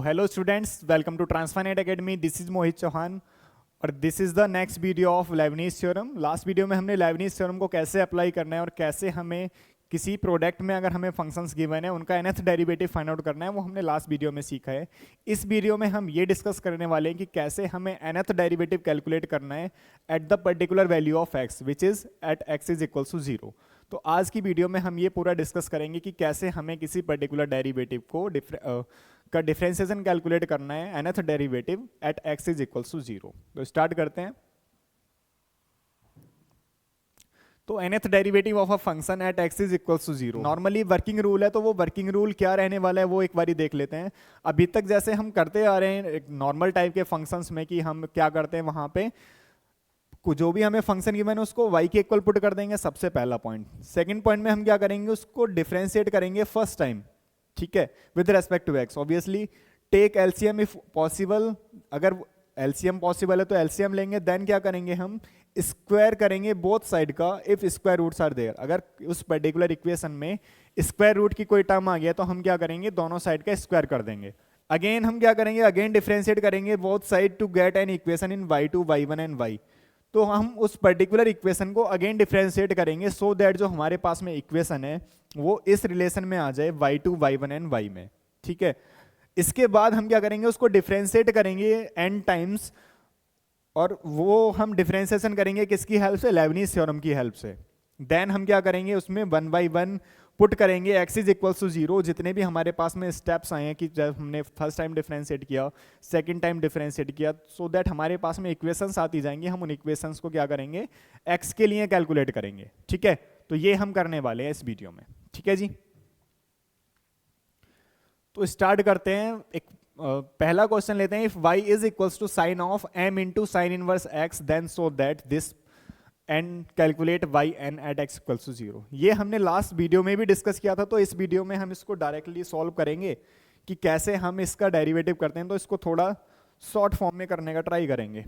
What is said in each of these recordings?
hello students, welcome to Transfinite Academy. This is Mohit Chauhan और this is the next video of Leibniz theorem. Last video में हमने Lebanese theorem को कैसे apply करना है और कैसे हमें किसी प्रोडक्ट में अगर हमें फंक्शंस गिवन है उनका nth डेरिवेटिव फाइंड आउट करना है, वो हमने लास्ट वीडियो में सीखा है। इस वीडियो में हम ये डिस्कस करने वाले हैं कि कैसे हमें nth डेरिवेटिव कैलकुलेट करना है at the particular value of x which is at x is equal to 0। तो आज की वीडियो में हम ये पूरा डिस्कस करेंगे कि कैसे हमें किसी पर्टिकुलर डेरिवेटिव को का डिफरेंशिएशन कैलकुलेट करना है nth derivative at x is equal to 0। तो स्टार्ट करते हैं। तो nth derivative of a function at x is equal to 0 normally working rule है, तो वो वर्किंग रूल क्या रहने वाला है वो एक बारी देख लेते हैं। अभी तक जैसे हम करते आ रहे हैं एक नॉर्मल टाइप के फंक्शंस में कि हम क्या करते हैं, वहां पे जो भी हमें फंक्शन गिवन है उसको y के इक्वल पुट कर देंगे, सबसे पहला पॉइंट। सेकंड पॉइंट में हम क्या करेंगे, उसको डिफरेंशिएट करेंगे फर्स्ट टाइम, ठीक है, with respect to x। Obviously take LCM if possible, अगर एलसीएम पॉसिबल है तो एलसीएम लेंगे। देन क्या करेंगे, हम स्क्वायर करेंगे बोथ साइड का if square roots are there. अगर उस पर्टिकुलर इक्वेशन में स्क्वायर रूट की कोई टर्म आ गया तो हम क्या करेंगे, दोनों साइड का स्क्वायर कर देंगे। अगेन हम क्या करेंगे, अगेन डिफरेंशिएट करेंगे both side to get an equation in y2 y1 and y। तो हम उस पर्टिकुलर इक्वेशन को अगेन डिफरेंशिएट करेंगे सो दैट जो हमारे पास में इक्वेशन है वो इस रिलेशन में आ जाए y2 y1 एंड y में, ठीक है। इसके बाद हम क्या करेंगे, उसको डिफरेंशिएट करेंगे n टाइम्स, और वो हम डिफरेंशिएशन करेंगे किसकी हेल्प से, लेबनीज थ्योरम की हेल्प से। देन हम क्या करेंगे, उसमें 1 by 1 पुट करेंगे x इज इक्वल टू 0। जितने भी हमारे पास में स्टेप्स आए हैं कि जब हमने फर्स्ट टाइम डिफरेंशिएट किया, सेकंड टाइम डिफरेंशिएट किया, सो दैट हमारे पास में इक्वेशंस आती जाएंगी। हम उन इक्वेशंस को क्या करेंगे, x के लिए कैलकुलेट करेंगे, ठीक है। तो ये हम करने वाले हैं इस वीडियो में, ठीक है जी। तो स्टार्ट करते हैं। एक पहला क्वेश्चन लेते हैं। If y is equals to sine of m into sine inverse x then so that this and calculate y n at x equals to 0। ये हमने लास्ट वीडियो में भी डिस्कस किया था, तो इस वीडियो में हम इसको डायरेक्टली सॉल्व करेंगे कि कैसे हम इसका डेरिवेटिव करते हैं। तो इसको थोड़ा शॉर्ट फॉर्म में करने का ट्राई करेंगे।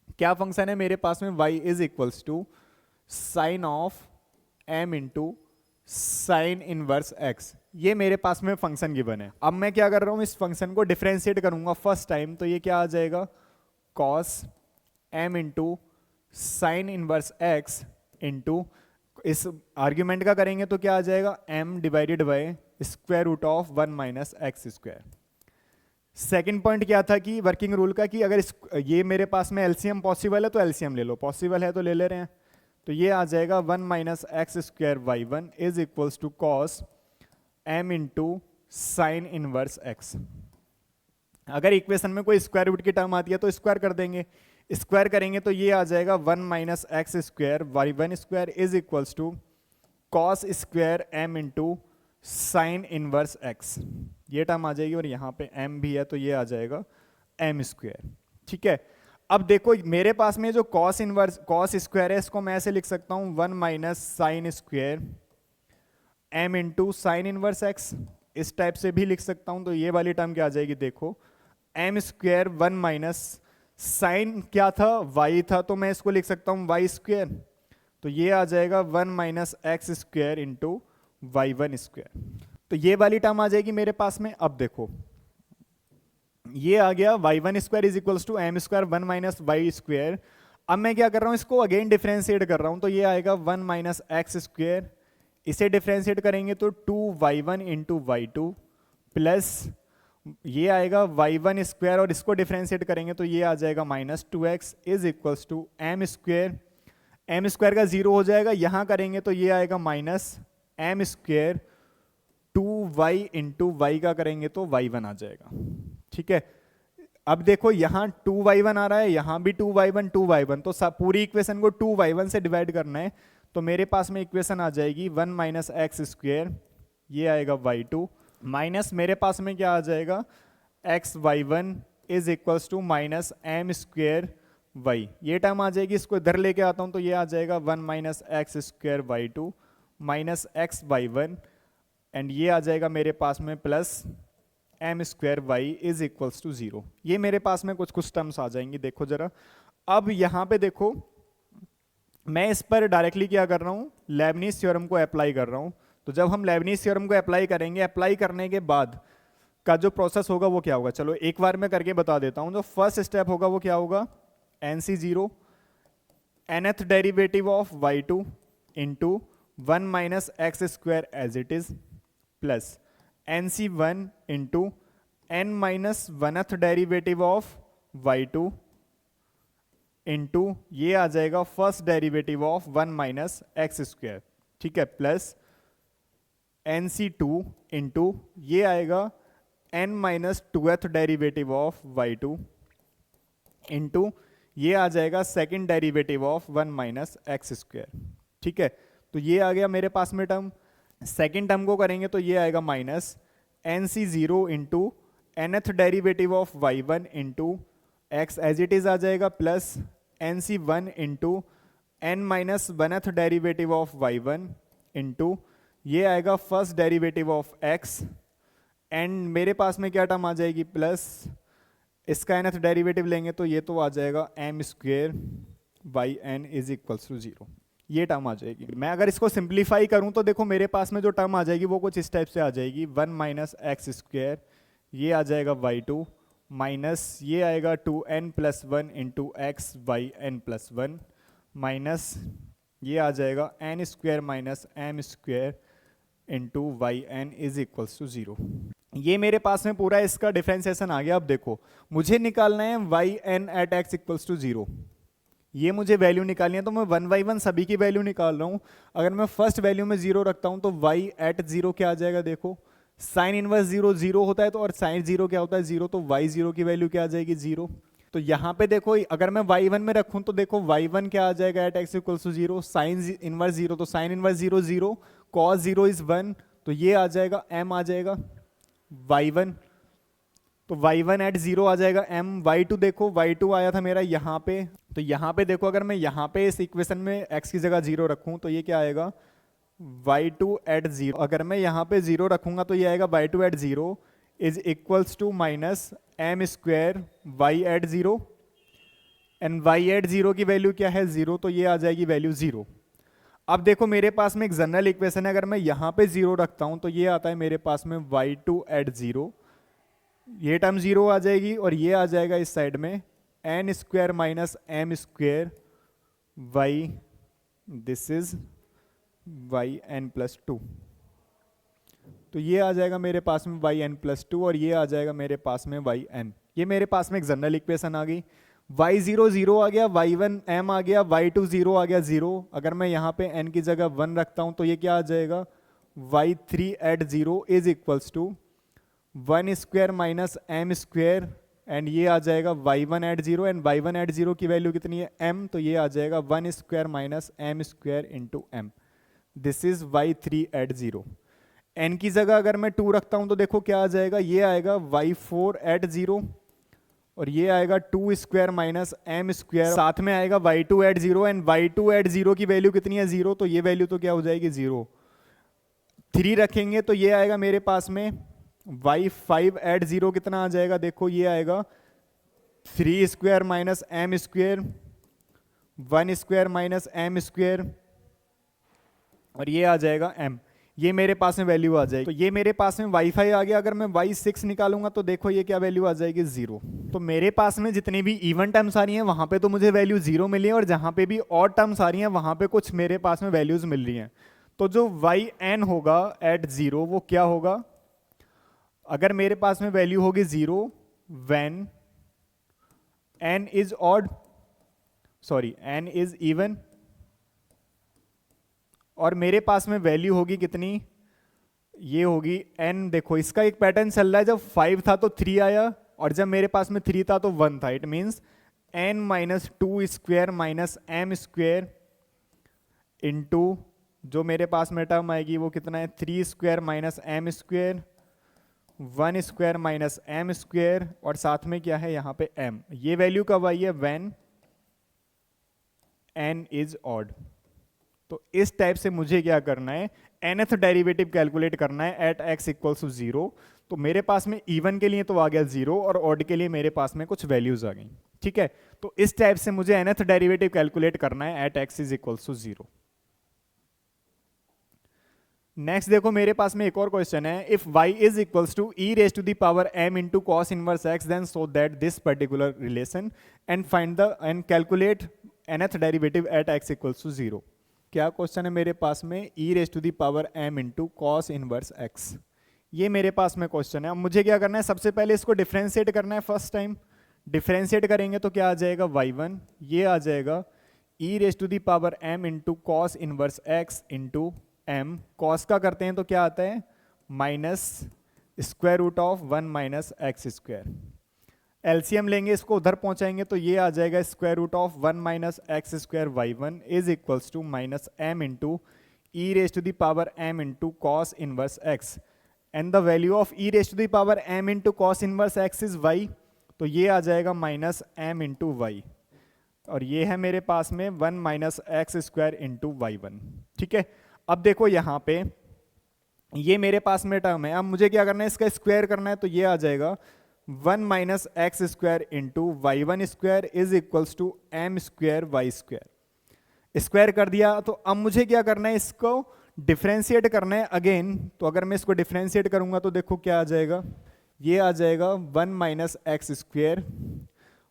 क्या फंक्शन है मेरे पास में, y is equals to sine of m into sine inverse x। ये मेरे पास में फंक्शन गिवन है। अब मैं क्या कर रहा हूं, इस फंक्शन को डिफरेंशिएट करूंगा फर्स्ट टाइम, तो ये क्या आ जाएगा, cos m into sine inverse x into इस आर्ग्यूमेंट का करेंगे तो क्या आ जाएगा, m divided by square root of 1 minus x square. Second point क्या था कि वर्किंग रूल का, कि अगर ये मेरे पास में एलसीएम पॉसिबल है तो एलसीएम ले लो, पॉसिबल है तो ले ले रहे हैं। तो ये आ जाएगा 1 minus x square y1 is equals to cos m into sine inverse x। अगर इक्वेशन में कोई स्क्वायर रूट की टर्म आती है तो स्क्वायर कर देंगे, स्क्वायर करेंगे तो ये आ जाएगा 1 minus x square y1 square is equals to cos square m into sine inverse x। ये टर्म आ जाएगी और यहाँ पे m भी है तो ये आ जाएगा m स्क्वायर, ठीक है। अब देखो मेरे पास में जो कॉस इनवर्स कॉस स्क्वायर है, इसको मैं ऐसे लिख सकता हूँ 1 minus sine square m into sine inverse x। इस टाइप से भी लिख सकता हूँ। तो ये वाली टर्म क्या आ जाएगी, देखो m स्क्वायर 1 माइनस साइन क्या था, y था, तो मैं इसको लिख सकता हूँ y स्क्वायर। तो ये आ जाएगा 1 minus x square into y1 square. तो ये वाली टर्म आ जाएगी मेरे पास में। अब देखो ये आ गया y1 square is equals to m square 1 minus y square. अब मैं क्या कर रहा हूँ, इसको अगेन डिफरेंशिएट कर रहा हूँ, तो ये आएगा 1 माइनस एक्स स्क्वायर। इसे डिफरेंशिएट करेंगे तो 2y1 इंटू y2 प्लस ये आएगा y1 स्क्वायर, और इसको डिफरेंशिएट करेंगे तो ये आ जाएगा minus 2x is equals to m square. m square का 0 हो जाएगा, यहाँ करेंगे तो ये आएगा minus m square 2y into y का करेंगे तो y1 आ जाएगा, ठीक है। अब देखो यहाँ 2y1 आ रहा है, यहाँ भी 2y1 2y1, तो पूरी इक्वेशन को 2y1 से डिवाइड करना है। तो मेरे पास में इक्वेशन आ जाएगी 1 माइनस एक्स स्क्वायर, ये आएगा y2 माइनस मेरे पास में क्या आ जाएगा, x y1 is equals to minus m square y। ये टर्म आ जाएगी, इसको इधर लेके आता हूँ तो ये आ जाएगा 1 minus x square y2 minus x y1, and ये आ जाएगा मेरे पास में plus m square y is equals to 0। ये मेरे पास में कुछ टर्म्स आ जाएंगी। देखो जरा, अब यहाँ पे देखो मैं इस पर डायरेक्टली क्या कर रहा हूँ, लेबनीज थ्योरम को अप्लाई कर रहा हूँ। तो जब हम लेबनीज थ्योरम को अप्लाई करेंगे, अप्लाई करने के बाद का जो प्रोसेस होगा वो क्या होगा, चलो एक बार मैं करके बता देता हूँ। जो फर्स्ट स्टेप होगा वो क्या होगा, NC0 nth derivative of y2 into 1 minus x square as it is plus NC1 into n minus 1th derivative of y2 into ये आ जाएगा first derivative of 1 minus x square, ठीक है, प्लस NC2 इंटू ये आएगा n minus 2th derivative of y2 into ये आ जाएगा second derivative of 1 minus x square, ठीक है। तो ये आ गया मेरे पास में टर्म। सेकेंड टर्म को करेंगे तो ये आएगा minus NC0 into nth derivative of y1 into x as it is आ जाएगा plus NC1 into n minus 1th derivative of y1 into ये आएगा first derivative of x and मेरे पास में क्या टर्म आ जाएगी प्लस इसका nth डेरिवेटिव लेंगे तो ये तो आ जाएगा m square by n is equals to 0, ये टर्म आ जाएगी। मैं अगर इसको सिंप्लीफाई करूं तो देखो मेरे पास में जो टर्म आ जाएगी वो कुछ इस टाइप से आ जाएगी, 1 माइनस एक्स स्क्वेयर ये आ जाएगा y2 माइनस ये आएगा 2n plus 1 into x by n plus 1 minus ये आ जाएगा n square minus m square into y n is equals to 0। ये मेरे पास में पूरा इसका डिफरेंशिएशन आ गया। अब देखो मुझे निकालना है y n at x equals to 0, ये मुझे वैल्यू निकालनी है तो मैं 1 बाई 1 सभी की वैल्यू निकाल रहा हूँ। अगर मैं फर्स्ट वैल्यू में 0 रखता हूँ तो y एट 0 क्या आ जाएगा, देखो साइन इनवर्स 0 0 होता है तो, और साइन 0 क्या होता है 0, तो y 0 की वैल्यू क्या आ जाएगी 0। तो यहाँ पे देखो अगर मैं y1 में रखूँ तो देखो y1 क्या आ जाएगा at x equals to 0, sine inverse 0 तो साइन इनवर्स 0 0, कॉस 0 इज 1 तो ये आ जाएगा m आ जाएगा y1, तो y1 एट 0 आ जाएगा m। y2 देखो y2 आया था मेरा यहाँ पे, तो यहाँ पे देखो अगर मैं यहाँ पे इस इक्वेशन में x की जगह 0 रखूँ तो ये क्या आएगा y2 एट 0। अगर मैं यहाँ पे 0 रखूँगा तो ये आएगा y2 at 0 is equals to minus m square y at 0 and y at 0 की वैल्यू क्या है 0, तो ये आ जाएगी वैल्यू 0। अब देखो मेरे पास में एक जनरल इक्वेशन है, अगर मैं यहाँ पे 0 रखता हूँ तो ये आता है मेरे पास में y2 एट 0, ये टर्म 0 आ जाएगी और ये आ जाएगा इस साइड में n square minus m square y, this is y n plus 2, तो ये आ जाएगा मेरे पास में y n प्लस 2 और ये आ जाएगा मेरे पास में y n। ये मेरे पास में एक जनरल इक्वेशन आ गई। y0 0 आ गया, y1 m आ गया, y2 0 आ गया 0। अगर मैं यहाँ पे n की जगह 1 रखता हूँ तो ये क्या आ जाएगा y3 at 0 is equals to 1 square minus m square and ये आ जाएगा y1 eight 0 and y1 eight 0 की वैल्यू कितनी है m, तो ये आ जाएगा 1 square minus m square into m, this is y3 at 0। n की जगह अगर मैं 2 रखता हूं तो देखो क्या आ जाएगा, ये आएगा y4 एट 0 और ये आएगा 2 स्क्वायर माइनस m स्क्वायर, साथ में आएगा y2 at 0 and y2 at 0 की वैल्यू कितनी है 0, तो ये वैल्यू तो क्या हो जाएगी 0। 3 रखेंगे तो ये आएगा मेरे पास में y5 एट 0 कितना आ जाएगा, देखो ये आएगा 3 square minus m square 1 square minus m square और ये आ जाएगा m, ये मेरे पास में वैल्यू आ जाएगी। तो ये मेरे पास में y5 आ गया। अगर मैं y6 निकालूंगा तो देखो ये क्या वैल्यू आ जाएगी 0। तो मेरे पास में जितनी भी इवन टर्म्स आ रही हैं वहां पे तो मुझे वैल्यू 0 मिली है और जहां पे भी ऑड टर्म्स आ रही हैं वहां पे कुछ मेरे पास में वैल्यूज मिल रही हैं। तो जो yn होगा एट 0 वो क्या होगा, अगर मेरे पास में वैल्यू होगी 0 when n is odd, sorry n is even, और मेरे पास में वैल्यू होगी कितनी, ये होगी n। देखो इसका एक पैटर्न चल रहा है, जब 5 था तो 3 आया और जब मेरे पास में 3 था तो 1 था। It means n minus 2 square minus m square into जो मेरे पास में टर्म आएगी वो कितना है 3 square minus m square 1 square minus m square और साथ में क्या है यहाँ पे m। ये वैल्यू कब आई है व्हेन n इज ऑड। तो इस टाइप से मुझे क्या करना है nth डेरिवेटिव कैलकुलेट करना है एट x इक्वल्स टू 0। तो मेरे पास में इवन के लिए तो आ गया 0 और ऑड के लिए मेरे पास में कुछ वैल्यूज आ गई, ठीक है। तो इस टाइप से मुझे nth डेरिवेटिव कैलकुलेट करना है at x is equals to 0। Next देखो मेरे पास में एक और क्वेश्चन है, if y is equals to e raise to the power m into cos inverse x then so that this particular relation and find the and calculate nth derivative at x equals to 0। क्या question है मेरे पास में, e raise to the power m into cos inverse x, ये मेरे पास में question है। अब मुझे क्या करना है, सबसे पहले इसको डिफ्रेंशिएट करना है। फर्स्ट टाइम डिफ्रेंशिएट करेंगे तो क्या आ जाएगा, y1, ये आ जाएगा e raise to the power m into cos inverse x into m, cos का करते हैं तो क्या आता है, minus square root of 1 minus x square. LCM लेंगे, इसको उधर पहुंचाएंगे तो ये आ जाएगा square root of 1 minus x square y1 is equals to minus m into e raise to the power m into cos inverse x and the value of E raise to the power m into cos inverse x is y, तो ये आ जाएगा minus m into Y, और ये है मेरे पास में 1 minus x square into y1। ठीक है, अब देखो यहाँ पे ये मेरे पास में टर्म है, अब मुझे क्या करना है, इसका स्क्वायर करना है, तो ये आ जाएगा 1 minus x square into y1 square is equals to m square y square. Square कर दिया, तो अब मुझे क्या करना है, इसको डिफ्रेंशिएट करना है अगेन। तो अगर मैं इसको डिफ्रेंशिएट करूंगा तो देखो क्या आ जाएगा, ये आ जाएगा 1 माइनस एक्स स्क्वायर,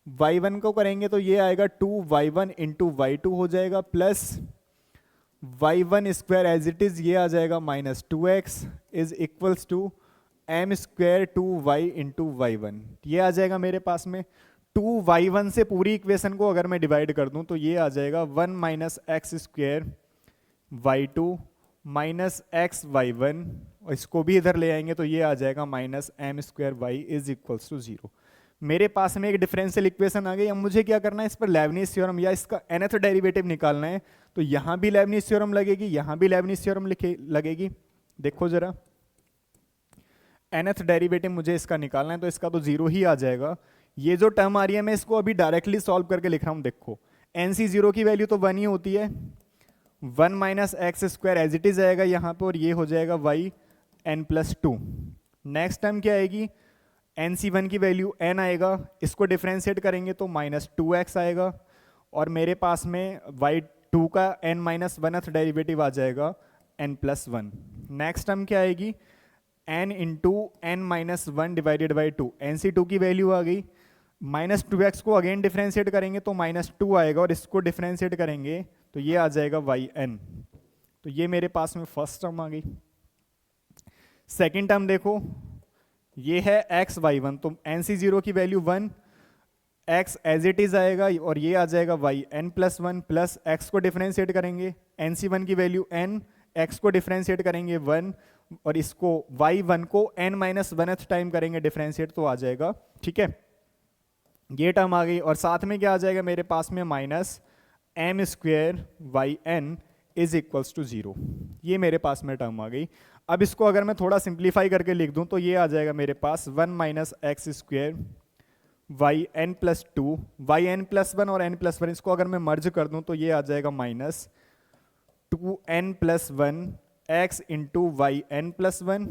y1 को करेंगे तो ये आएगा 2y1 इंटू y2 हो जाएगा, plus y1 square as it is, ये आ जाएगा minus 2x is equals to m square 2y into y1, ये आ जाएगा मेरे पास में 2y1 से पूरी इक्वेशन को अगर मैं डिवाइड कर दूं तो ये आ जाएगा 1 minus x square y2 minus x y1, और इसको भी इधर ले आएंगे तो ये आ जाएगा minus m square y is equals to 0। मेरे पास में एक डिफरेंशियल इक्वेशन आ गई। अब मुझे क्या करना है, इस पर लेबनीज थ्योरम या इसका nth डेरिवेटिव निकालना है। तो यहाँ भी लेबनीज थ्योरम लगेगी, यहाँ भी लेबनीज थ्योरम लगेगी। देखो जरा, nth डेरिवेटिव मुझे इसका निकालना है, तो इसका तो 0 ही आ जाएगा। ये जो टर्म आ रही है मैं इसको अभी डायरेक्टली सॉल्व करके लिख रहा हूँ। देखो NC0 की वैल्यू तो 1 ही होती है, 1 minus x square as it is आएगा यहाँ पे, और ये हो जाएगा y n plus 2। Next term क्या आएगी, NC1 की वैल्यू n आएगा, इसको डिफ्रेंशिएट करेंगे तो माइनस 2x आएगा, और मेरे पास में y2 का n माइनस 1th डेरिवेटिव आ जाएगा n प्लस 1। नेक्स्ट टर्म क्या आएगी, n into n minus 1 divided by 2, NC2 की वैल्यू आ गई, माइनस 2x को अगेन डिफ्रेंशिएट करेंगे तो माइनस 2 आएगा, और इसको डिफ्रेंशिएट करेंगे तो ये आ जाएगा yn। तो ये मेरे पास में फर्स्ट टर्म आ गई। सेकेंड टर्म देखो, ये है x y1, तो NC0 की value 1, x as it is आएगा, और ये आ जाएगा y n plus 1, plus x को डिफ्रेंशिएट करेंगे, NC1 की वैल्यू n, x को डिफ्रेंशिएट करेंगे 1, और इसको y1 को n माइनस 1th टाइम करेंगे डिफ्रेंशिएट, तो आ जाएगा। ठीक है, ये टर्म आ गई, और साथ में क्या आ जाएगा मेरे पास में, minus m square y n is equals to 0। ये मेरे पास में टर्म आ गई। अब इसको अगर मैं थोड़ा सिंप्लीफाई करके लिख दूं तो ये आ जाएगा मेरे पास 1 minus x square y n plus 2, y n plus 1 और n प्लस 1, इसको अगर मैं मर्ज कर दूं तो ये आ जाएगा minus 2n plus 1 x into y n plus 1,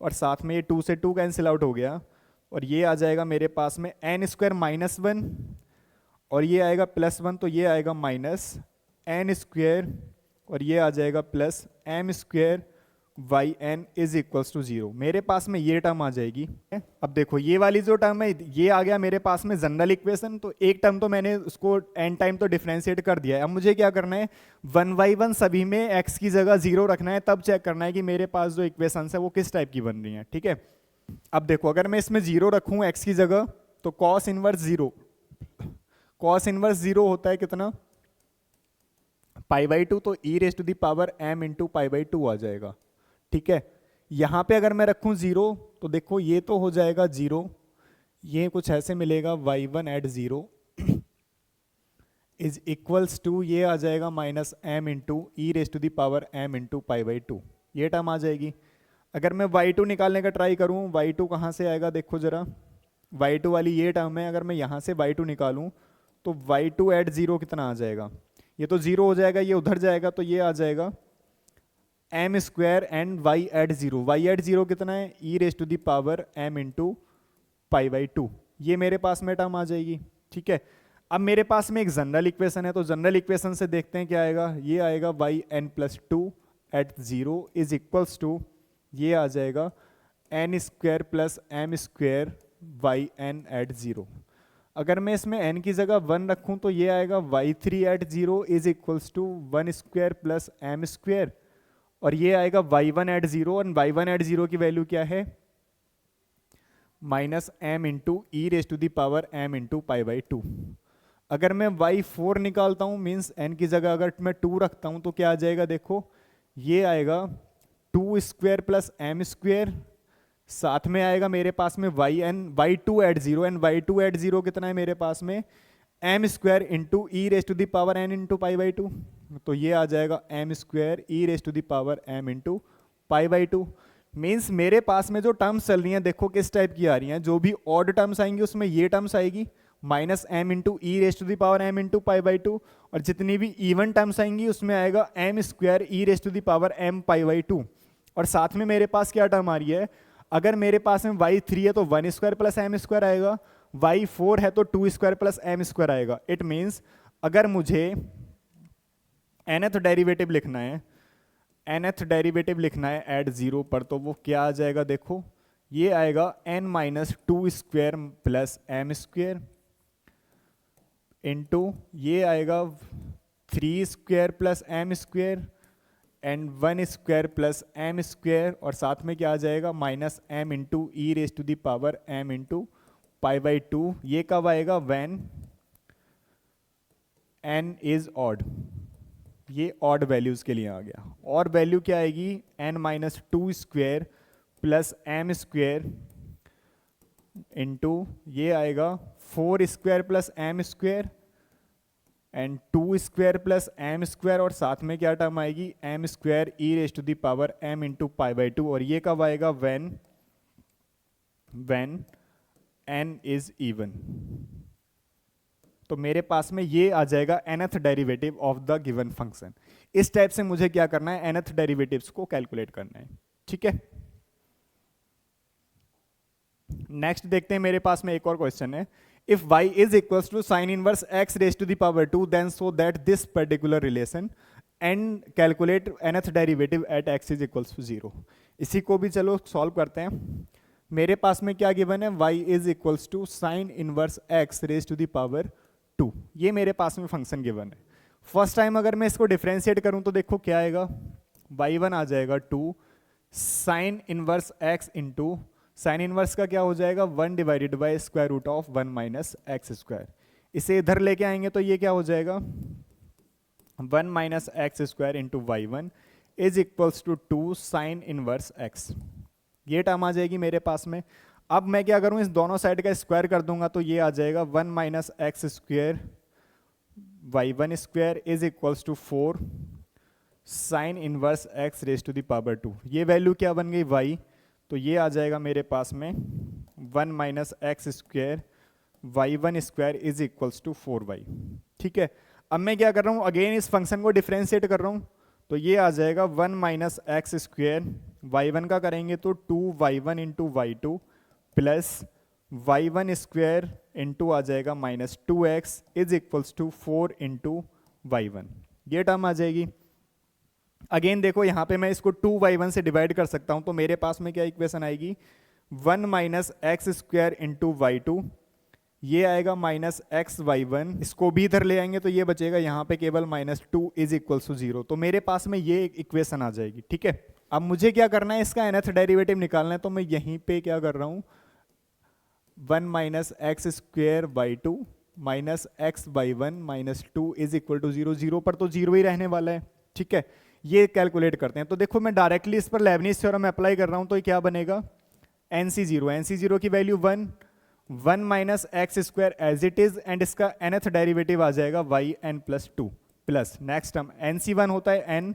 और साथ में ये 2 से 2 कैंसिल आउट हो गया, और ये आ जाएगा मेरे पास में n स्क्वायर माइनस 1, और ये आएगा प्लस 1, तो ये आएगा माइनस n स्क्वायर, और ये आ जाएगा plus m square y n is equals to 0। मेरे पास में ये टर्म आ जाएगी। अब देखो ये वाली जो टर्म है, ये आ गया मेरे पास में जनरल इक्वेशन। तो एक टर्म तो मैंने उसको n टाइम तो डिफरेंशिएट कर दिया है। अब मुझे क्या करना है, 1/1 सभी में x की जगह 0 रखना है, तब चेक करना है कि मेरे पास जो इक्वेशन है वो किस टाइप की बन रही है। ठीक है, अब देखो अगर मैं इसमें 0 रखूँ x की जगह, तो कॉस इनवर्स 0, कॉस इनवर्स 0 होता है कितना, π/2, तो e raise to the power m into π/2 आ जाएगा। ठीक है, यहां पे अगर मैं रखूं 0, तो देखो ये तो हो जाएगा 0, ये कुछ ऐसे मिलेगा y1 eight 0 is equals to, ये आ जाएगा minus m into e raise to the power m into π/2, ये टर्म आ जाएगी। अगर मैं y2 निकालने का ट्राई करूं, y2 कहां से आएगा, देखो जरा, y2 वाली ये टर्म है, अगर मैं यहां से y2 निकालूं तो y2 एट 0 कितना आ जाएगा, ये तो 0 हो जाएगा, ये उधर जाएगा, तो ये आ जाएगा m square and y at 0, y at 0 कितना है, e raise to the power m into π/2, ये मेरे पास में टर्म आ जाएगी। ठीक है, अब मेरे पास में एक जनरल इक्वेशन है, तो जनरल इक्वेशन से देखते हैं क्या आएगा, ये आएगा y n plus 2 at zero is equals to, ये आ जाएगा n square plus m square y n at zero. अगर मैं इसमें n की जगह 1 रखूं तो ये आएगा y3 at zero is equals to 1 square plus m square, और ये आएगा y1 एट जीरो, और y1 एट जीरो की वैल्यू क्या है, minus m into e raise to the power m into pi by two. अगर मैं y4 निकालता हूँ, मीन्स n की जगह अगर मैं 2 रखता हूँ तो क्या आ जाएगा, देखो ये आएगा 2 स्क्वायर प्लस एम स्क्वायर, साथ में आएगा मेरे पास में y2 at zero, and y2 at zero कितना है मेरे पास में, m square into e raise to the power n into pi by two. तो ये आ जाएगा m square e raise to the power m into pi by two. Means मेरे पास में जो टर्म्स चल रही हैं देखो किस टाइप की आ रही हैं, जो भी ऑड टर्म्स आएंगी उसमें ये टर्म्स आएगी minus m into e raise to the power m into pi by two, और जितनी भी इवन टर्म्स आएंगी उसमें आएगा m square e raise to the power m pi by two. और साथ में मेरे पास क्या टर्म आ रही है, अगर मेरे पास में y3 है तो 1 स्क्वायर प्लस एम स्क्वायर आएगा, y4 है तो 2 स्क्वायर प्लस एम स्क्वायर आएगा। इट मीन्स अगर मुझे nth डेरिवेटिव लिखना है, nth डेरिवेटिव लिखना है एट जीरो पर, तो वो क्या आ जाएगा, देखो ये आएगा n minus two square plus m square into ये आएगा 3 square plus m square and 1 square plus m square, और साथ में क्या आ जाएगा minus m into e raise to the power m into pi by two. ये कब आएगा, व्हेन n इज ऑड, ये ऑड वैल्यूज के लिए आ गया। और वैल्यू क्या आएगी, n minus two square plus m square into ये आएगा 4 square plus m square and 2 square plus m square, और साथ में क्या टर्म आएगी m square e raise to the power m into pi by two. और ये कब आएगा, व्हेन n इज इवन। तो मेरे पास में ये आ जाएगा nth derivative of the given function. इस टाइप से मुझे क्या करना है, nth डेरिवेटिव्स को कैलकुलेट करना है, ठीक है। नेक्स्ट देखते हैं, मेरे पास में एक और क्वेश्चन है, if y is equals to sin inverse x raised to the power 2 then so that this particular relation and calculate nth derivative at x is equals to 0। इसी को भी चलो सॉल्व करते हैं। मेरे पास में क्या गिवन है, y is equals to sin inverse x raised to the power 2, ये मेरे पास में फंक्शन गिवन है। फर्स्ट टाइम अगर मैं इसको डिफरेंशिएट करूं तो देखो क्या आएगा, y1 आ जाएगा 2 sin inverse x into sine inverse का क्या हो जाएगा, 1 divided by square root of 1 minus x square. इसे इधर लेके आएंगे तो ये क्या हो जाएगा, 1 minus x square into y1 is equals to 2 sine inverse x। ये टर्म आ जाएगी मेरे पास में। अब मैं क्या करूं, इस दोनों साइड का स्क्वायर कर दूंगा तो ये आ जाएगा 1 minus x square y1 square is equals to 4 sine inverse x raise to the power 2। ये वैल्यू क्या बन गई y, तो ये आ जाएगा मेरे पास में 1 minus x square y1 square is equals to 4y, ठीक है। अब मैं क्या कर रहा हूँ, अगेन इस फंक्शन को डिफरेंशिएट कर रहा हूँ, तो ये आ जाएगा 1 माइनस एक्स स्क्वायर y1 का करेंगे तो 2y1 into y2 plus y1 square into आ जाएगा minus 2x is equals to 4 into y1, ये टर्म आ जाएगी। अगेन देखो यहाँ पे मैं इसको 2y1 से डिवाइड कर सकता हूँ, तो मेरे पास में क्या इक्वेशन आएगी, 1 minus x square into y2, ये आएगा माइनस एक्स y1, इसको भी इधर ले आएंगे तो ये बचेगा यहाँ पे केवल माइनस 2 इज इक्वल्स टू 0। तो मेरे पास में ये इक्वेशन आ जाएगी, ठीक है। अब मुझे क्या करना है, इसका nth डेरिवेटिव निकालना है, तो मैं यहीं पे क्या कर रहा हूँ, 1 minus x square y2 minus x y1 minus 2 is equal to 0। 0 पर तो 0 ही रहने वाला है, ठीक है। ये कैलकुलेट करते हैं, तो देखो मैं डायरेक्टली इस पर लेबनीज थ्योरम अप्लाई कर रहा हूं, तो ये क्या बनेगा, NC0 की value 1 minus x square as it is, and इसका nth डेरिवेटिव आ जाएगा yn plus 2 plus next term NC1 होता है n,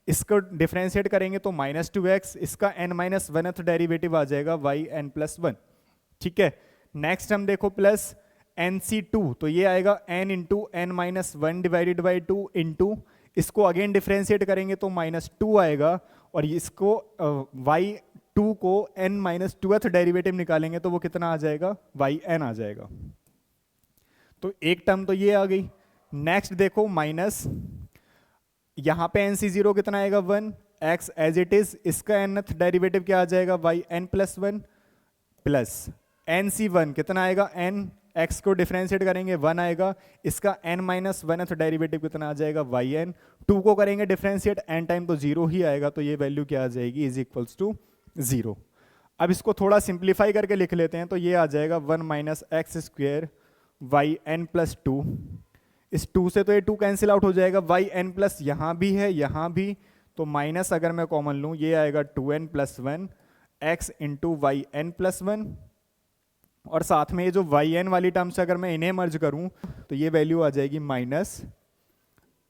इसको डिफरेंशिएट करेंगे तो माइनस 2x, इसका n माइनस 1th डेरिवेटिव आ जाएगा yn प्लस 1, ठीक है। नेक्स्ट टर्म देखो प्लस NC2, तो ये आएगा n into n minus 1 divided by 2 into इसको अगेन डिफरेंशिएट करेंगे तो माइनस 2 आएगा, और इसको y2 को n माइनस 2th डेरिवेटिव निकालेंगे तो वो कितना आ जाएगा, yn आ जाएगा। तो एक टर्म तो ये आ गई। नेक्स्ट देखो माइनस, यहाँ पे NC0 कितना आएगा 1, एक्स एज इट इज, इसका nth डेरिवेटिव क्या आ जाएगा, y n plus one plus n c one कितना आएगा, एन एक्स को डिफरेंशिएट करेंगे 1 आएगा, इसका n माइनस वन तो डेरिवेटिव कितना आ जाएगा, वाई एन, 2 को करेंगे डिफरेंशिएट n टाइम तो 0 ही आएगा, तो ये वैल्यू क्या आ जाएगी, इज इक्वल्स टू 0। अब इसको थोड़ा सिंप्लीफाई करके लिख लेते हैं, तो ये आ जाएगा 1 minus x square y n plus two, इस 2 से तो ये 2 कैंसिल आउट हो जाएगा, वाई एन प्लस यहाँ भी है यहाँ भी, तो माइनस अगर मैं कॉमन लूँ ये आएगा 2n plus one x into y n plus one, और साथ में ये जो वाई एन वाली टर्म से अगर मैं इन्हें मर्ज करूं तो ये वैल्यू आ जाएगी माइनस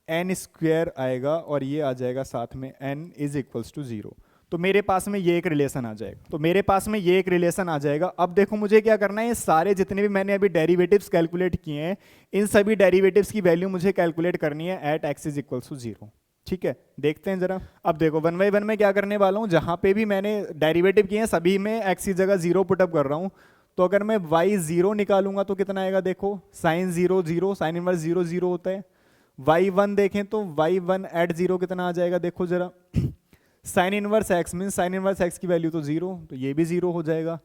एन स्क्वेयर आएगा, और ये आ जाएगा साथ में n इज इक्वल्स टू 0। तो मेरे पास में ये एक रिलेशन आ जाएगा, तो मेरे पास में ये एक रिलेशन आ जाएगा। अब देखो मुझे क्या करना है, ये सारे जितने भी मैंने अभी डेरिवेटिव्स कैलकुलेट किए हैं, इन सभी डेरिवेटिव्स की वैल्यू मुझे कैलकुलेट करनी है at x is equals to 0। ठीक है, देखते हैं जरा। अब देखो 1 बाई 1 में क्या करने वाला हूँ, जहां पे भी मैंने डेरिवेटिव किए हैं सभी में एक्स की जगह 0 पुटअप कर रहा हूँ। तो अगर मैं y 0 निकालूंगा तो कितना आएगा, देखो साइन 0 0, साइन इनवर्स 0 0 होता है। y 1 देखें तो y 1 एट 0 कितना आ जाएगा, देखो जरा sign inverse x mean sine inverse x की वैल्यू तो 0, तो ये भी 0 हो जाएगा।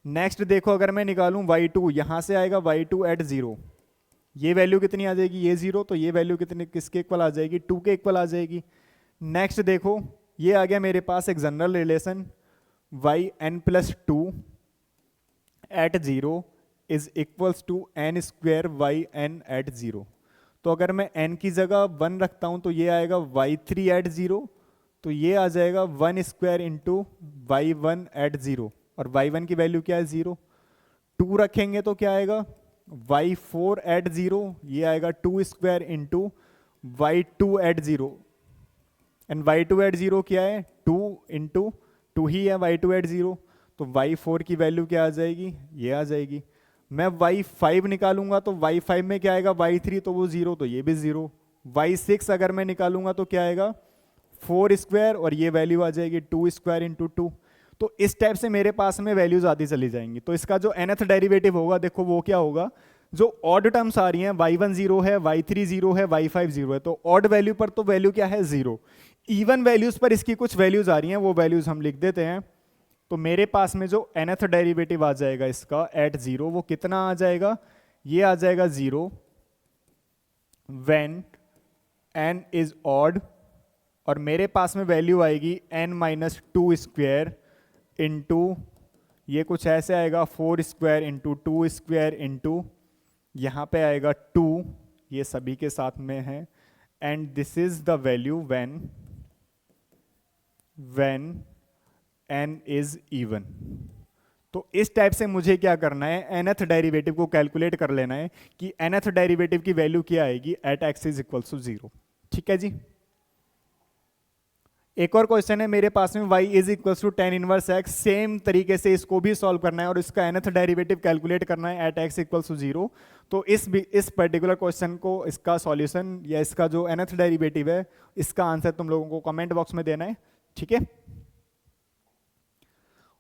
नेक्स्ट देखो अगर मैं निकालूं y 2, यहां से आएगा y 2 एट 0, ये वैल्यू कितनी आ जाएगी, ये 0, तो ये वैल्यू कितनी किसके इक्वल आ जाएगी, 2 के इक्वल आ जाएगी। नेक्स्ट देखो ये आ गया मेरे पास एक general relation y n plus two at 0 is equals to n square y n at 0। तो अगर मैं n की जगह 1 रखता हूं तो ये आएगा y3 एट 0, तो ये आ जाएगा 1 square into y one at 0, और y1 की वैल्यू क्या है 0। 2 रखेंगे तो क्या आएगा y4 एट 0, ये आएगा 2 square into y2 at 0, and y2 at 0 क्या है 2 इंटू 2 ही है y2 एट 0, तो y4 की वैल्यू क्या आ जाएगी, ये आ जाएगी। मैं y5 निकालूंगा तो y5 में क्या आएगा y3, तो वो 0, तो ये भी 0। y6 अगर मैं निकालूंगा तो क्या आएगा 4 स्क्वायर, और ये वैल्यू आ जाएगी 2 स्क्वायर इंटू 2। तो इस टाइप से मेरे पास में वैल्यूज आती चली जाएंगी। तो इसका जो nth डेरिवेटिव होगा देखो वो क्या होगा, जो ऑड टर्म्स आ रही हैं y1 0 है, y3 0 है, y5 0 है, तो ऑड वैल्यू पर तो वैल्यू क्या है 0। इवन वैल्यूज पर इसकी कुछ वैल्यूज आ रही हैं, वो वैल्यूज हम लिख देते हैं। तो मेरे पास में जो nth डेरिवेटिव आ जाएगा इसका एट 0, वो कितना आ जाएगा, ये आ जाएगा 0 व्हेन n इज ऑड, और मेरे पास में वैल्यू आएगी n minus to square into ये कुछ ऐसे आएगा 4 स्क्वायर इंटू 2 स्क्वायर इंटू यहाँ पे आएगा 2, ये सभी के साथ में है, and this is the value when n is even. तो इस टाइप से मुझे क्या करना है, nth डेरिवेटिव को कैलकुलेट कर लेना है कि nth डेरिवेटिव की वैल्यू क्या आएगी at x is equal to 0। ठीक है जी। एक और क्वेश्चन है मेरे पास में y is equal to tan inverse x, same तरीके से इसको भी सॉल्व करना है और इसका nth डेरिवेटिव कैलकुलेट करना है एट x इक्वल टू 0। तो इस पर्टिकुलर क्वेश्चन को, इसका सॉल्यूशन या इसका जो nth डेरिवेटिव है, इसका आंसर तुम लोगों को कमेंट बॉक्स में देना है। ठीक है,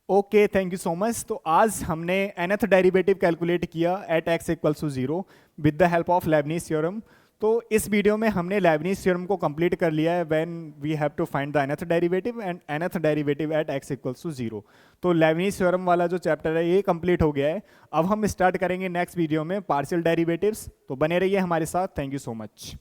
okay, thank you so much. तो आज हमने nth डेरिवेटिव कैलकुलेट किया at x equal to 0 with the help of Leibniz theorem. तो इस वीडियो में हमने लेबनीज थ्योरम को कंप्लीट कर लिया है when we have to find the nth derivative and nth derivative at x equals to 0। तो लेबनीज थ्योरम वाला जो चैप्टर है ये कंप्लीट हो गया है। अब हम स्टार्ट करेंगे नेक्स्ट वीडियो में पार्शियल डेरिवेटिव्स। तो बने रहिए हमारे साथ। Thank you so much.